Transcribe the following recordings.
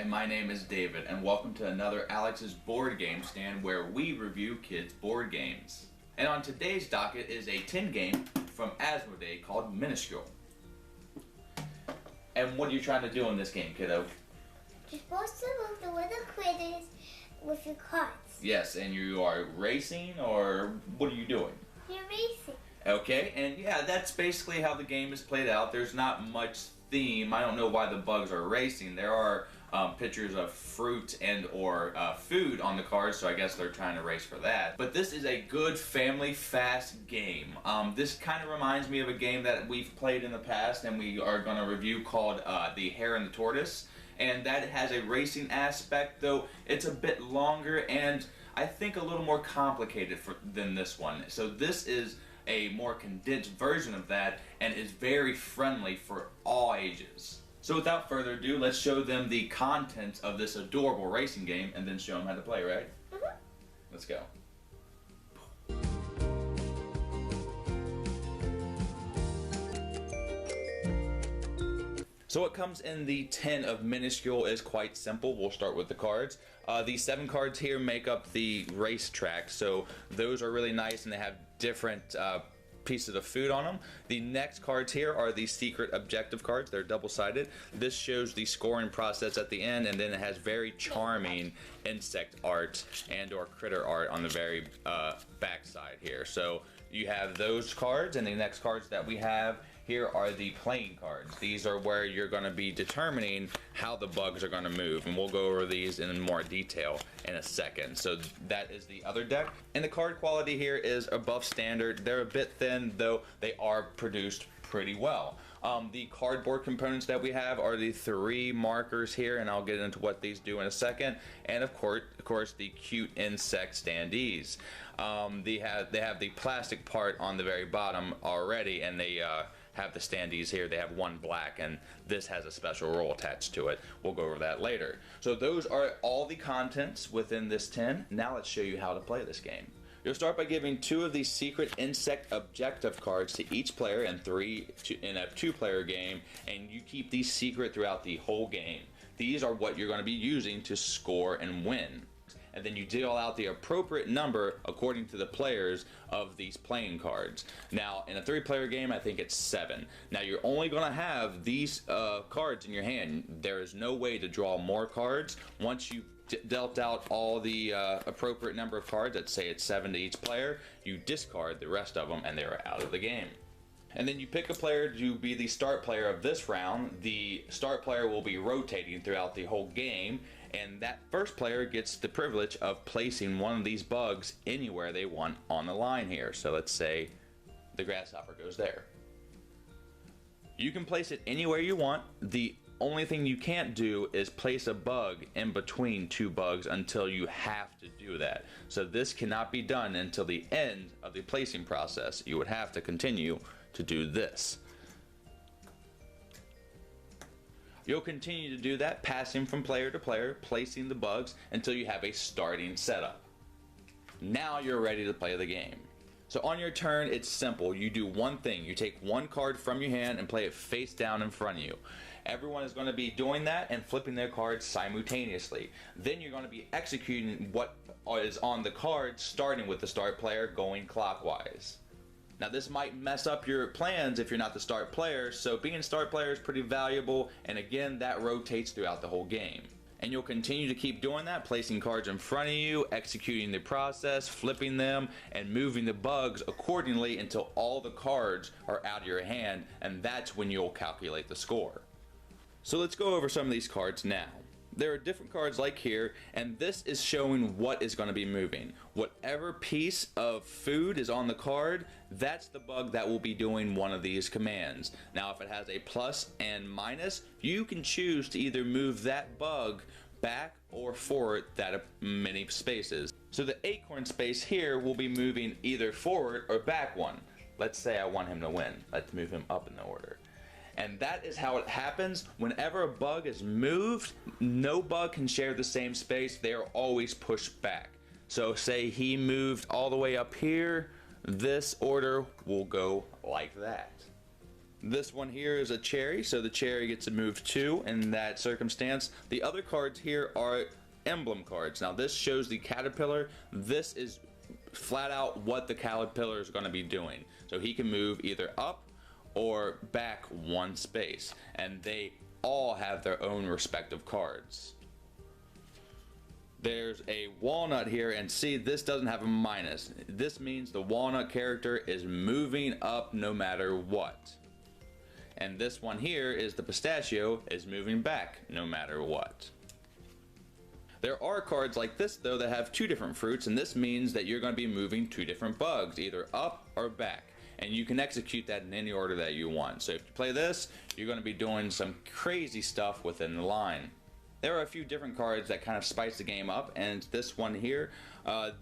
And my name is David, and welcome to another Alex's Board Game Stand where we review kids' board games. And on today's docket is a tin game from Asmodee called Minuscule. And what are you trying to do in this game, kiddo? You're supposed to move the little critters with your cards. Yes, and you are racing, or what are you doing? You're racing. Okay, and yeah, that's basically how the game is played out. There's not much theme. I don't know why the bugs are racing. There are pictures of fruit and or food on the cards, so I guess they're trying to race for that. But this is a good family fast game. This kind of reminds me of a game that we've played in the past and we are going to review called The Hare and the Tortoise. And that has a racing aspect, though it's a bit longer and I think a little more complicated than this one. So this is a more condensed version of that and is very friendly for all ages. So without further ado, let's show them the contents of this adorable racing game and then show them how to play, right? Mm-hmm. Let's go. So what comes in the tin of Minuscule is quite simple. We'll start with the cards. The 7 cards here make up the racetrack, so those are really nice and they have different pieces of food on them. The next cards here are the secret objective cards. They're double-sided. This shows the scoring process at the end, and then it has very charming insect art and or critter art on the very back side here. So you have those cards, and the next cards that we have here are the playing cards. These are where you're going to be determining how the bugs are going to move, and we'll go over these in more detail in a second. So that is the other deck, and the card quality here is above standard. They're a bit thin, though they are produced pretty well. The cardboard components that we have are the 3 markers here, and I'll get into what these do in a second, and of course the cute insect standees. They have the plastic part on the very bottom already, and they have the standees here. They have one black, and this has a special roll attached to it. We'll go over that later. So those are all the contents within this tin. Now let's show you how to play this game. You'll start by giving 2 of these secret insect objective cards to each player in a 2-player game, and you keep these secret throughout the whole game. These are what you're going to be using to score and win. And then you deal out the appropriate number according to the players of these playing cards. Now, in a 3-player game, I think it's 7. Now, you're only going to have these cards in your hand. There is no way to draw more cards. Once you dealt out all the appropriate number of cards, let's say it's 7 to each player, you discard the rest of them and they're out of the game. And then you pick a player to be the start player of this round. The start player will be rotating throughout the whole game, and that first player gets the privilege of placing one of these bugs anywhere they want on the line here. So let's say the grasshopper goes there. You can place it anywhere you want. The only thing you can't do is place a bug in between 2 bugs until you have to do that. So this cannot be done until the end of the placing process. You would have to continue to do this. You'll continue to do that, passing from player to player, placing the bugs until you have a starting setup. Now you're ready to play the game. So on your turn, it's simple. You do one thing. You take 1 card from your hand and play it face down in front of you. Everyone is going to be doing that and flipping their cards simultaneously. Then you're going to be executing what is on the card, starting with the start player going clockwise. Now this might mess up your plans if you're not the start player, so being a start player is pretty valuable, and again that rotates throughout the whole game. And you'll continue to keep doing that, placing cards in front of you, executing the process, flipping them, and moving the bugs accordingly until all the cards are out of your hand, and that's when you'll calculate the score. So let's go over some of these cards now. There are different cards like here, and this is showing what is going to be moving. Whatever piece of food is on the card, that's the bug that will be doing one of these commands. Now if it has a plus and minus, you can choose to either move that bug back or forward that many spaces. So the acorn space here will be moving either forward or back 1. Let's say I want him to win. Let's move him up in the order. And that is how it happens. Whenever a bug is moved, no bug can share the same space. They are always pushed back. So say he moved all the way up here, this order will go like that. This one here is a cherry, so the cherry gets to move 2 in that circumstance. The other cards here are emblem cards. Now this shows the caterpillar. This is flat out what the caterpillar is going to be doing. So he can move either up or back 1 space, and they all have their own respective cards. There's a walnut here, and see, this doesn't have a minus. This means the walnut character is moving up no matter what. And this one here is the pistachio is moving back no matter what. There are cards like this though that have 2 different fruits, and this means that you're going to be moving 2 different bugs, either up or back. And you can execute that in any order that you want. So if you play this, you're going to be doing some crazy stuff within the line. There are a few different cards that kind of spice the game up, and this one here,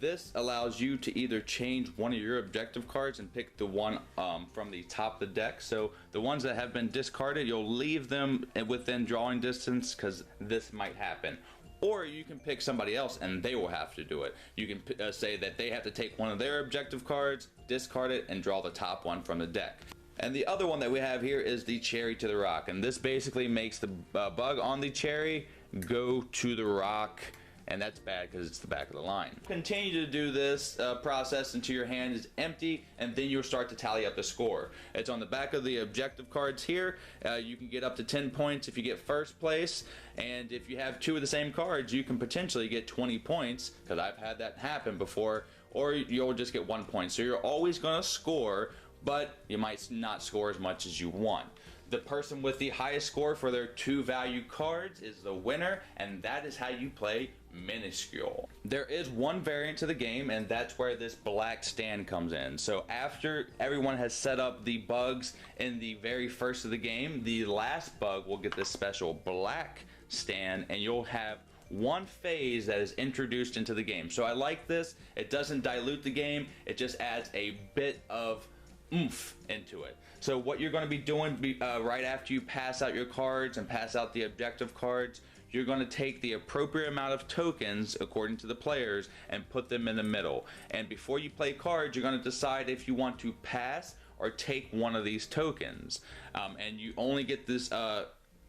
this allows you to either change one of your objective cards and pick the one from the top of the deck. So the ones that have been discarded, you'll leave them within drawing distance because this might happen. Or you can pick somebody else and they will have to do it. You can say that they have to take one of their objective cards, discard it, and draw the top one from the deck. And the other one that we have here is the cherry to the rock, and this basically makes the bug on the cherry go to the rock, and that's bad because it's the back of the line. Continue to do this process until your hand is empty, and then you'll start to tally up the score. It's on the back of the objective cards here. You can get up to 10 points if you get first place, and if you have 2 of the same cards, you can potentially get 20 points, because I've had that happen before, or you'll just get 1 point. So you're always going to score, but you might not score as much as you want. The person with the highest score for their 2 value cards is the winner, and that is how you play Minuscule. There is one variant to the game, and that's where this black stand comes in. So after everyone has set up the bugs in the very first of the game, the last bug will get this special black stand, and you'll have one phase that is introduced into the game. So I like this. It doesn't dilute the game, it just adds a bit of oomph into it. So what you're going to be doing right after you pass out your cards and pass out the objective cards, you're going to take the appropriate amount of tokens according to the players and put them in the middle. And before you play cards, you're going to decide if you want to pass or take one of these tokens. And you only get this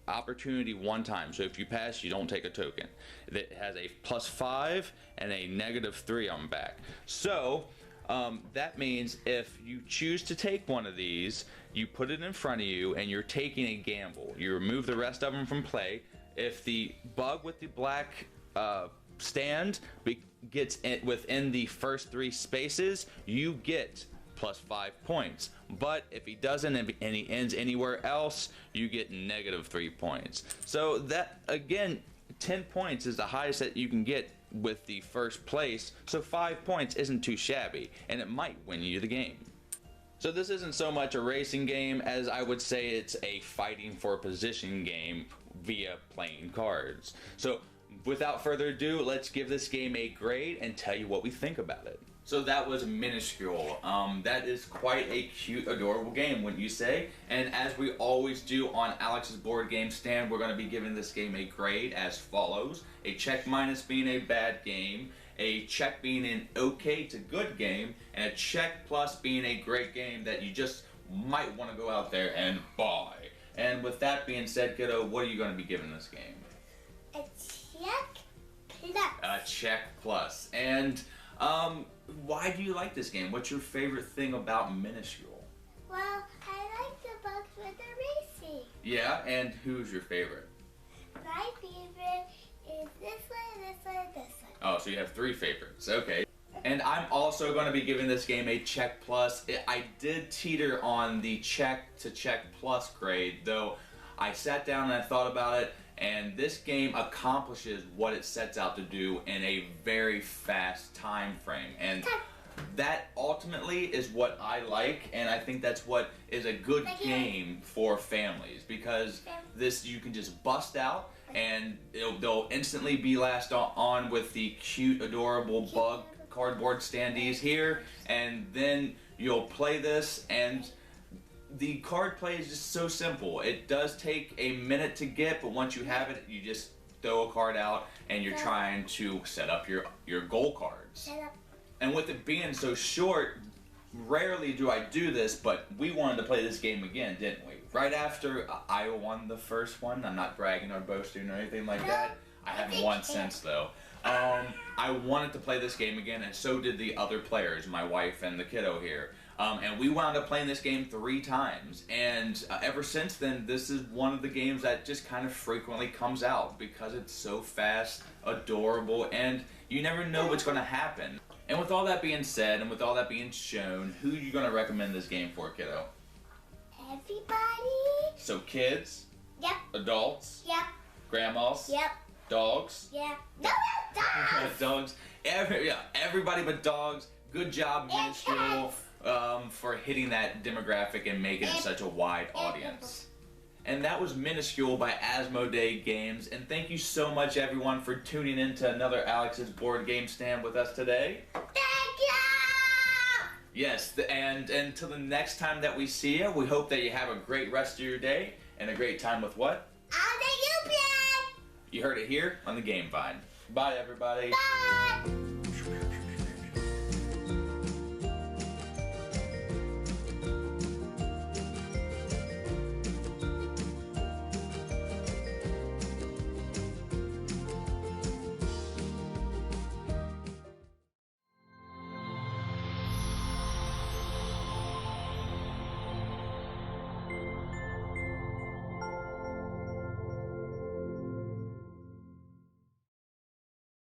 opportunity 1 time. So if you pass, you don't take a token. It has a +5 and a -3 on the back. So that means if you choose to take one of these, you put it in front of you and you're taking a gamble. You remove the rest of them from play. If the bug with the black stand gets within the first 3 spaces, you get +5 points. But if he doesn't and he ends anywhere else, you get -3 points. So that, again, 10 points is the highest that you can get with the first place, so 5 points isn't too shabby, and it might win you the game. So this isn't so much a racing game as I would say it's a fighting for position game via playing cards. So without further ado, let's give this game a grade and tell you what we think about it. So that was Minuscule. That is quite a cute, adorable game, wouldn't you say? And as we always do on Alex's board game stand, we're going to be giving this game a grade as follows. A check minus being a bad game, a check being an okay to good game, and a check plus being a great game that you just might want to go out there and buy. And with that being said, kiddo, what are you going to be giving this game? A check plus. A check plus. And why do you like this game? What's your favorite thing about Minuscule? Well, I like the bugs with the racing. Yeah, and who's your favorite? My favorite is this one, this one, this one. Oh, so you have 3 favorites. Okay. And I'm also going to be giving this game a check plus. I did teeter on the check to check plus grade, though I sat down and I thought about it, and this game accomplishes what it sets out to do in a very fast time frame. And that ultimately is what I like, and I think that's what is a good game for families, because this you can just bust out and they'll instantly be last on with the cute, adorable bug cardboard standees here, and then you'll play this, and the card play is just so simple. It does take a minute to get, but once you have it, you just throw a card out and you're trying to set up your goal cards. And with it being so short, rarely do I do this, but we wanted to play this game again, didn't we? Right after I won the first one. I'm not bragging or boasting or anything like that. I haven't won since, though. I wanted to play this game again, and so did the other players, my wife and the kiddo here. And we wound up playing this game 3 times. And ever since then, this is one of the games that just kind of frequently comes out because it's so fast, adorable, and you never know what's going to happen. And with all that being said, and with all that being shown, who are you going to recommend this game for, kiddo? Everybody. So kids? Yep. Adults? Yep. Grandmas? Yep. Dogs? Yep. No, dogs. Dogs. Everybody but dogs. Good job, Minuscule, for hitting that demographic and making it such a wide audience. And that was Minuscule by Asmodee Games. And thank you so much, everyone, for tuning in to another Alex's Board Game Stand with us today. Thank you. Yes, and until the next time that we see you, we hope that you have a great rest of your day and a great time with what? All that you play. You heard it here on the Game Vine. Bye, everybody. Bye.